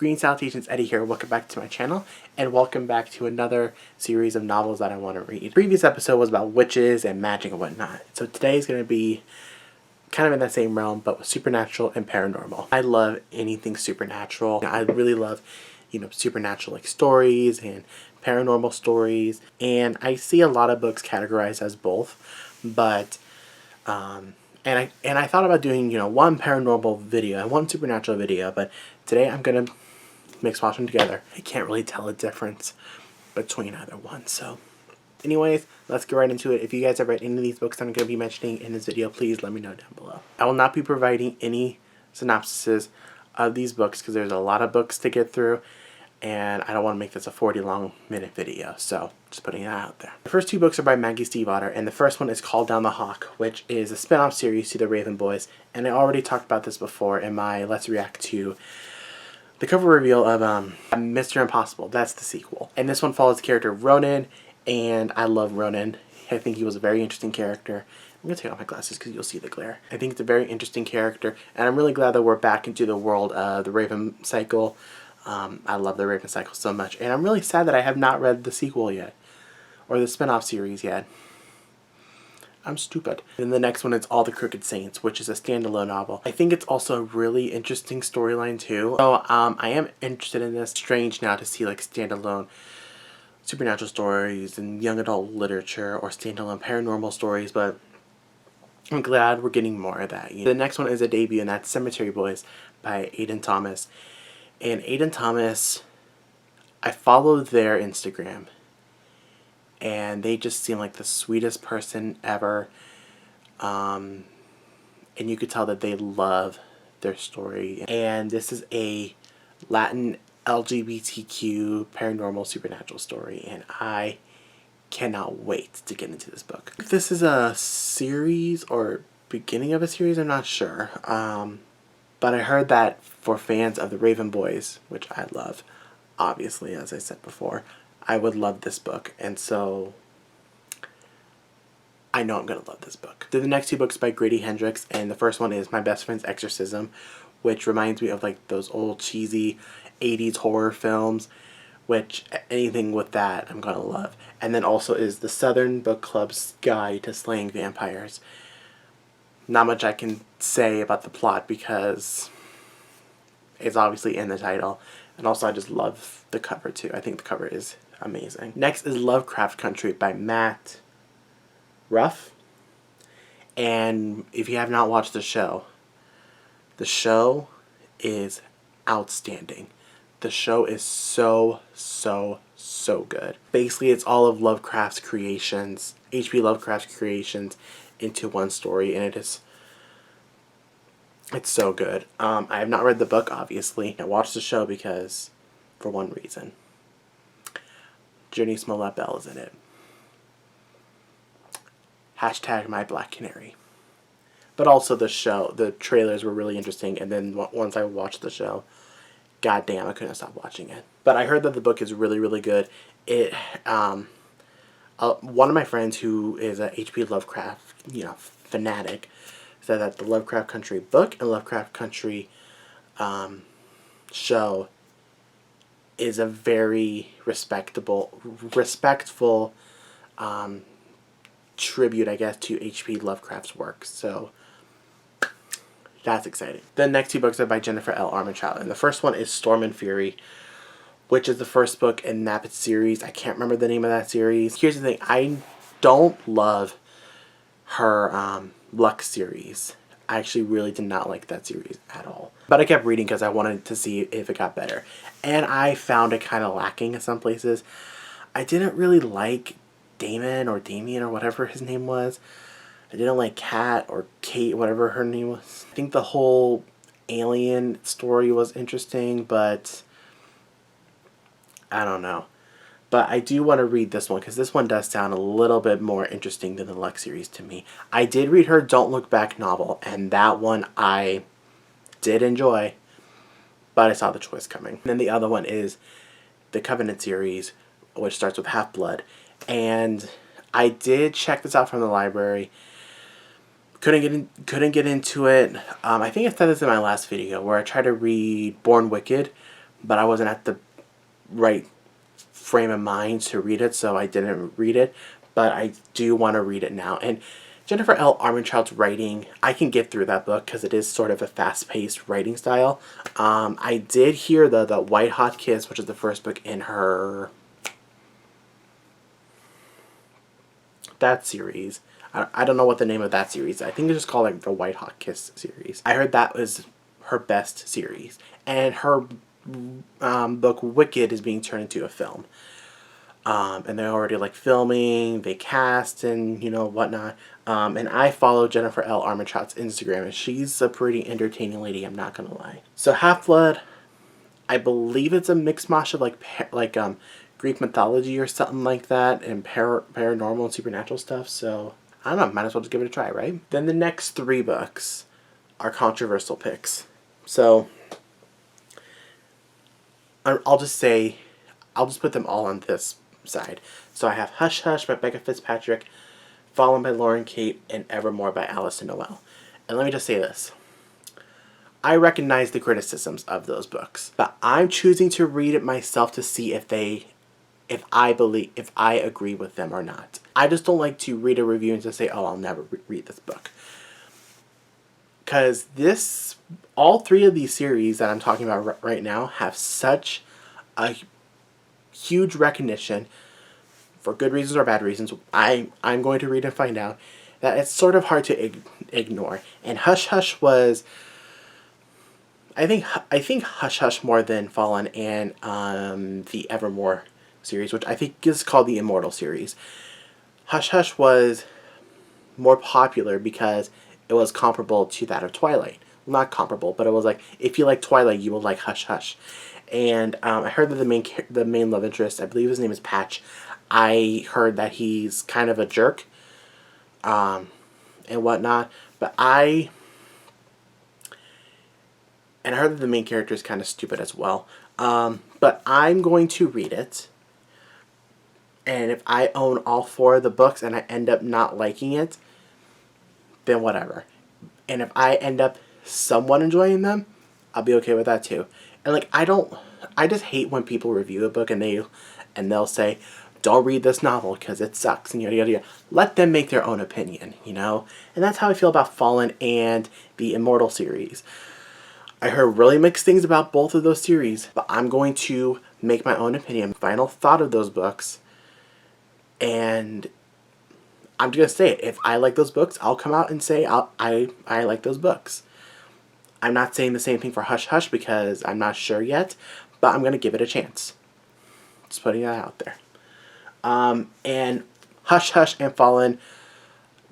Green Salutations, Eddie here. Welcome back to my channel, and welcome back to another series of novels that I want to read. The previous episode was about witches and magic and whatnot, so today is going to be kind of in that same realm, but with supernatural and paranormal. I love anything supernatural. I really love, supernatural like stories and paranormal stories, and I see a lot of books categorized as both, but and I thought about doing, one paranormal video and one supernatural video, but today I'm going to watch them together. I can't really tell a difference between either one, so anyways, let's get right into it. If you guys have read any of these books I'm going to be mentioning in this video, please let me know down below. I will not be providing any synopsises of these books because there's a lot of books to get through, and I don't want to make this a 40-minute video, so just putting that out there. The first two books are by Maggie Stiefvater, and the first one is called Down the Hawk, which is a spin-off series to the Raven Boys, and I already talked about this before in my Let's React to the cover reveal of Mr. Impossible. That's the sequel. And this one follows the character Ronan, and I love Ronan. I think he was a very interesting character. I'm going to take off my glasses because you'll see the glare. I think it's a very interesting character, and I'm really glad that we're back into the world of the Raven cycle. I love the Raven cycle so much, and I'm really sad that I have not read the sequel yet, or the spin-off series yet. I'm stupid. And the next one is All the Crooked Saints, which is a standalone novel. I think it's also a really interesting storyline too. So I am interested in this. Strange now to see like standalone supernatural stories and young adult literature or standalone paranormal stories, but I'm glad we're getting more of that. The next one is a debut, and that's Cemetery Boys by Aiden Thomas. And Aiden Thomas, I followed their Instagram, and they just seem like the sweetest person ever. And you could tell that they love their story. And this is a Latin LGBTQ paranormal supernatural story, and I cannot wait to get into this book. If this is a series or beginning of a series, I'm not sure. But I heard that for fans of the Raven Boys, which I love, obviously, as I said before, I would love this book. And so I know I'm going to love this book. The next two books by Grady Hendrix, and the first one is My Best Friend's Exorcism, which reminds me of like those old cheesy 80s horror films, which anything with that I'm going to love. And then also is The Southern Book Club's Guide to Slaying Vampires. Not much I can say about the plot because it's obviously in the title, and also I just love the cover too. I think the cover is amazing. Next is Lovecraft Country by Matt Ruff, and if you have not watched the show is outstanding. The show is so good. Basically, it's all of Lovecraft's creations, H.P. Lovecraft's creations, into one story, and it's so good. I have not read the book, obviously. I watched the show because, for one reason, Journey Smollett Bell is in it. Hashtag My Black Canary. But also the show, the trailers were really interesting, and then once I watched the show, goddamn, I couldn't stop watching it. But I heard that the book is really good. It, one of my friends who is a H.P. Lovecraft, fanatic, said that the Lovecraft Country book and Lovecraft Country show is a very respectful tribute, I guess, to H.P. Lovecraft's work. So that's exciting. The next two books are by Jennifer L. Armentrout, and the first one is Storm and Fury, which is the first book in that series. I can't remember the name of that series. Here's the thing. I don't love her Lux series. I actually really did not like that series at all. But I kept reading because I wanted to see if it got better. And I found it kind of lacking in some places. I didn't really like Damien or whatever his name was. I didn't like Kat or Kate, whatever her name was. I think the whole alien story was interesting, but I don't know. But I do want to read this one because this one does sound a little bit more interesting than the Lux series to me. I did read her Don't Look Back novel, and that one I did enjoy, but I saw the twist coming. And then the other one is the Covenant series, which starts with Half-Blood. And I did check this out from the library. Couldn't get into it. I think I said this in my last video where I tried to read Born Wicked, but I wasn't at the right frame of mind to read it, so I didn't read it. But I do want to read it now. And Jennifer L. Armentrout's writing, I can get through that book because it is sort of a fast-paced writing style. I did hear the White Hot Kiss, which is the first book in her that series. I don't know what the name of that series is. I think it's just called like the White Hot Kiss series. I heard that was her best series. And her book Wicked is being turned into a film. And they're already like filming, they cast and, you know, whatnot. And I follow Jennifer L. Armentrout's Instagram, and she's a pretty entertaining lady, I'm not gonna lie. So Half-Blood, I believe it's a mixed mash of like Greek mythology or something like that, and paranormal and supernatural stuff. So I don't know, might as well just give it a try, right? Then the next 3 books are controversial picks. So I'll just put them all on this side. So I have Hush Hush by Becca Fitzpatrick, Fallen by Lauren Kate, and Evermore by Alison Noel. And let me just say this. I recognize the criticisms of those books, but I'm choosing to read it myself to see if I agree with them or not. I just don't like to read a review and just say, oh, I'll never read this book. Because all 3 of these series that I'm talking about right now have such a huge recognition, for good reasons or bad reasons. I'm going to read and find out that it's sort of hard to ignore. And Hush Hush was, I think Hush Hush more than Fallen and the Evermore series, which I think is called the Immortal series. Hush Hush was more popular because it was comparable to that of Twilight. Well, not comparable, but it was like, if you like Twilight, you will like Hush Hush. And I heard that the main love interest, I believe his name is Patch, I heard that he's kind of a jerk and whatnot. But I heard that the main character is kind of stupid as well. But I'm going to read it. And if I own all 4 of the books and I end up not liking it, then whatever. And if I end up somewhat enjoying them, I'll be okay with that too. And like, I just hate when people review a book and they'll say, don't read this novel because it sucks and yada yada yada. Let them make their own opinion, you know? And that's how I feel about Fallen and the Immortal series. I heard really mixed things about both of those series, but I'm going to make my own opinion, final thought of those books. And I'm just going to say it. If I like those books, I'll come out and say I like those books. I'm not saying the same thing for Hush Hush because I'm not sure yet, but I'm going to give it a chance. Just putting that out there. And Hush Hush and Fallen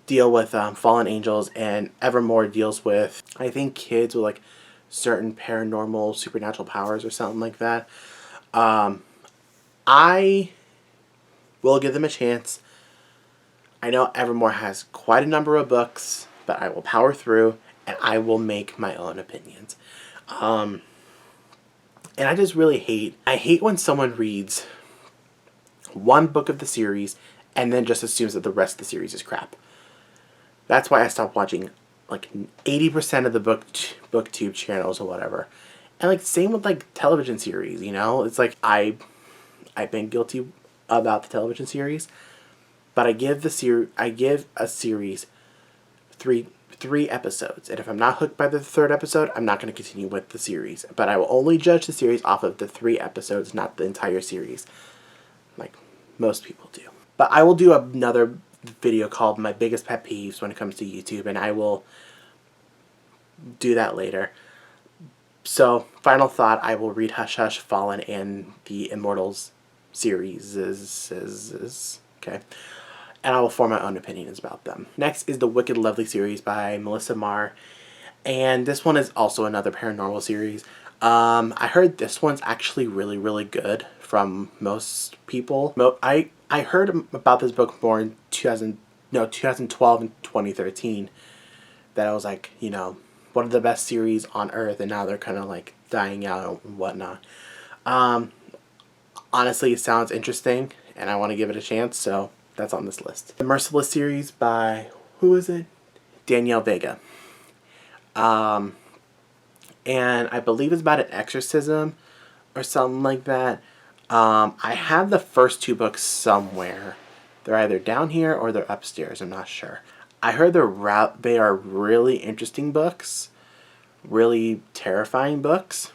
deal with fallen angels, and Evermore deals with, I think, kids with like certain paranormal supernatural powers or something like that. I will give them a chance. I know Evermore has quite a number of books, but I will power through and I will make my own opinions. And I just really hate when someone reads one book of the series and then just assumes that the rest of the series is crap. That's why I stopped watching like 80% of the booktube channels or whatever. And like same with like television series, you know? It's like I've been guilty about the television series, but I give a series three episodes, and if I'm not hooked by the 3rd episode, I'm not going to continue with the series. But I will only judge the series off of the 3 episodes, not the entire series, like most people do. But I will do another video called My Biggest Pet Peeves when it comes to YouTube, and I will do that later. So, final thought, I will read Hush Hush, Fallen, and the Immortals series. Okay. And I will form my own opinions about them. Next is the Wicked Lovely series by Melissa Marr. And this one is also another paranormal series. I heard this one's actually really, really good from most people. I heard about this book more in 2012 and 2013. That I was like, you know, one of the best series on earth, and now they're kind of like dying out and whatnot. Honestly, it sounds interesting, and I want to give it a chance, so that's on this list. The Merciless series by, who is it? Danielle Vega. And I believe it's about an exorcism or something like that. I have the first two books somewhere. They're either down here or they're upstairs. I'm not sure. I heard they are really interesting books, really terrifying books,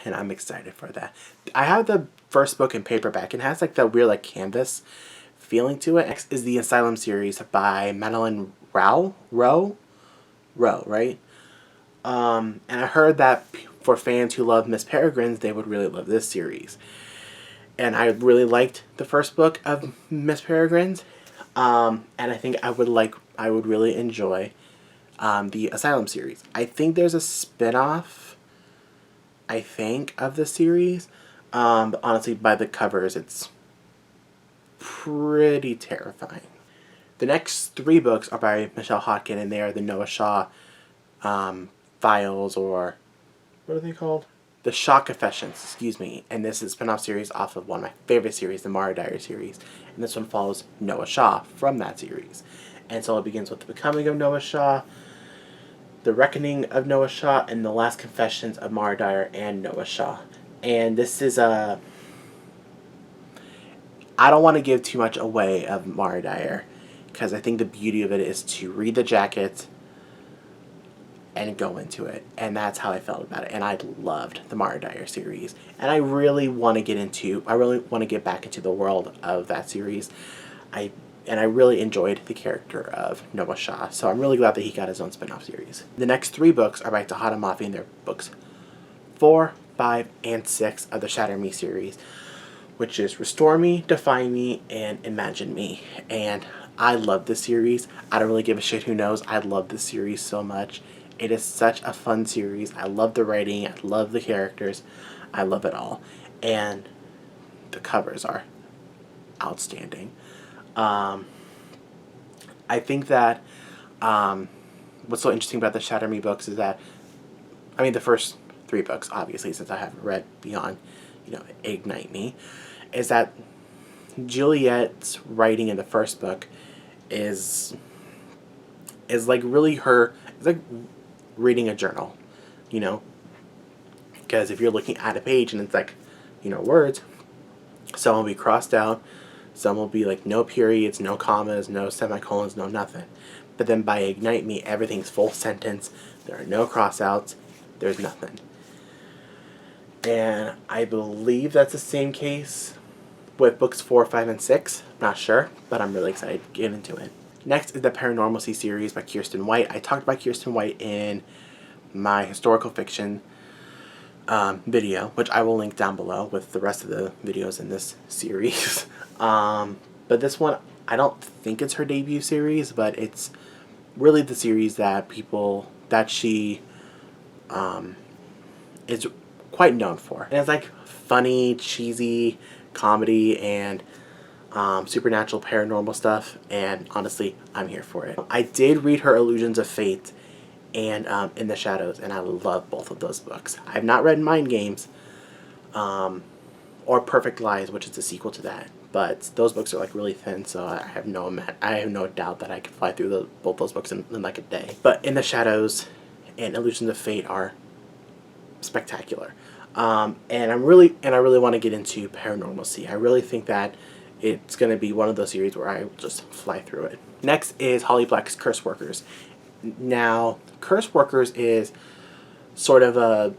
and I'm excited for that. I have the first book in paperback. It has like that weird like canvas feeling to it. Next is the Asylum series by Madeline Rowe, right? And I heard that for fans who love Miss Peregrine's, they would really love this series. And I really liked the first book of Miss Peregrine's, and I think I would really enjoy the Asylum series. I think there's a spin-off, I think, of the series. But honestly, by the covers, it's pretty terrifying. The next three books are by Michelle Hodkin, and they are the Noah Shaw files, or what are they called? The Shaw Confessions, excuse me. And this is a spin-off series off of one of my favorite series, the Mara Diary series. And this one follows Noah Shaw from that series. And so it begins with the becoming of Noah Shaw, the reckoning of Noah Shaw, and the last confessions of Mara Dyer and Noah Shaw. And this is a... I don't want to give too much away of Mara Dyer, because I think the beauty of it is to read the jacket and go into it. And that's how I felt about it. And I loved the Mara Dyer series. And I really want to get back into the world of that series. I really enjoyed the character of Noah Shaw. So I'm really glad that he got his own spin-off series. The next three books are by Tahada Mafi, and they're books 4, 5, and 6 of the Shatter Me series, which is Restore Me, Defy Me, and Imagine Me. And I love this series. I don't really give a shit who knows. I love this series so much. It is such a fun series. I love the writing. I love the characters. I love it all. And the covers are outstanding. I think that what's so interesting about the Shatter Me books is that, I mean, the first three books, obviously, since I haven't read beyond, Ignite Me, is that Juliet's writing in the first book is like really it's like reading a journal, because if you're looking at a page and it's like, words, some will be crossed out, some will be like no periods, no commas, no semicolons, no nothing. But then by Ignite Me, everything's full sentence, there are no cross-outs, there's nothing. And I believe that's the same case with books 4, 5, and 6. Not sure, but I'm really excited to get into it. Next is the Paranormal series by Kiersten White. I talked about Kiersten White in my historical fiction video, which I will link down below with the rest of the videos in this series. But this one, I don't think it's her debut series, but it's really the series that she is quite known for. And it's like funny, cheesy comedy and supernatural, paranormal stuff, and honestly, I'm here for it. I did read her Illusions of Fate and In the Shadows, and I love both of those books. I have not read Mind Games or Perfect Lies, which is the sequel to that, but those books are like really thin, so I have no doubt that I could fly through both those books in like a day. But In the Shadows and Illusions of Fate are spectacular. And I really want to get into Paranormal Sea. I really think that it's going to be one of those series where I will just fly through it. Next is Holly Black's Curse Workers. Now, Curse Workers is sort of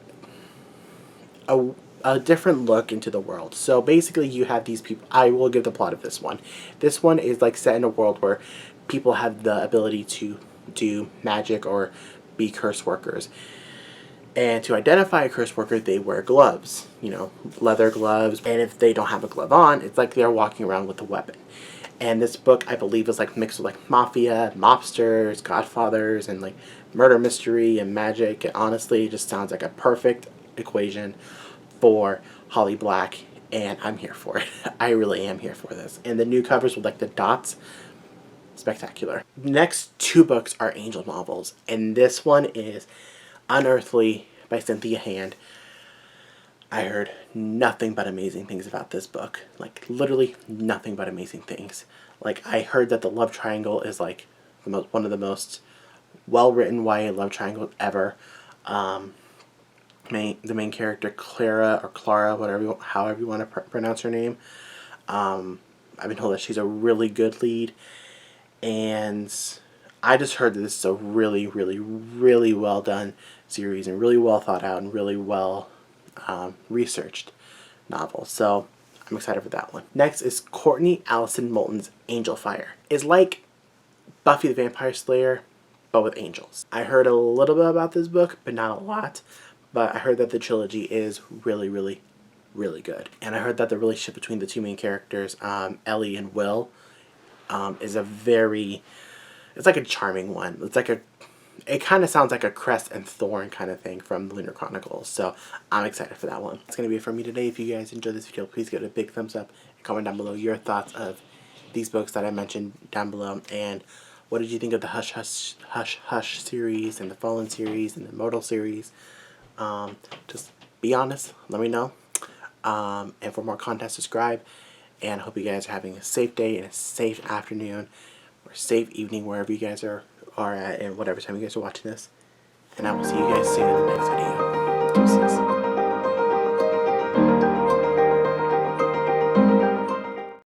a different look into the world. So basically you have these people. I will give the plot of this one. This one is like set in a world where people have the ability to do magic or be curse workers. And to identify a curse worker, they wear gloves, leather gloves. And if they don't have a glove on, it's like they're walking around with a weapon. And this book, I believe, is like mixed with like mafia, mobsters, godfathers, and like murder mystery and magic. And honestly, it just sounds like a perfect equation for Holly Black. And I'm here for it. I really am here for this. And the new covers with like the dots, spectacular. Next two books are angel novels. And this one is Unearthly by Cynthia Hand. I heard nothing but amazing things about this book. Like, literally nothing but amazing things. Like, I heard that the love triangle is like one of the most well-written YA love triangles ever. the main character, Clara or Clara, however you want to pronounce her name. I've been told that she's a really good lead, and I just heard that this is a really, really, really well done series and really well thought out and really well researched novel. So I'm excited for that one. Next is Courtney Allison Moulton's Angel Fire. It's like Buffy the Vampire Slayer, but with angels. I heard a little bit about this book, but not a lot. But I heard that the trilogy is really, really, really good. And I heard that the relationship between the two main characters, Ellie and Will, is it's like a charming one. It kind of sounds like a Crest and Thorn kind of thing from the Lunar Chronicles. So I'm excited for that one. That's going to be it for me today. If you guys enjoyed this video, please give it a big thumbs up and comment down below your thoughts of these books that I mentioned down below. And what did you think of the Hush Hush series and the Fallen series and the Immortal series? Just be honest. Let me know. And for more content, subscribe. And I hope you guys are having a safe day and a safe afternoon or safe evening wherever you guys are at and whatever time you guys are watching this. And I will see you guys soon in the next video.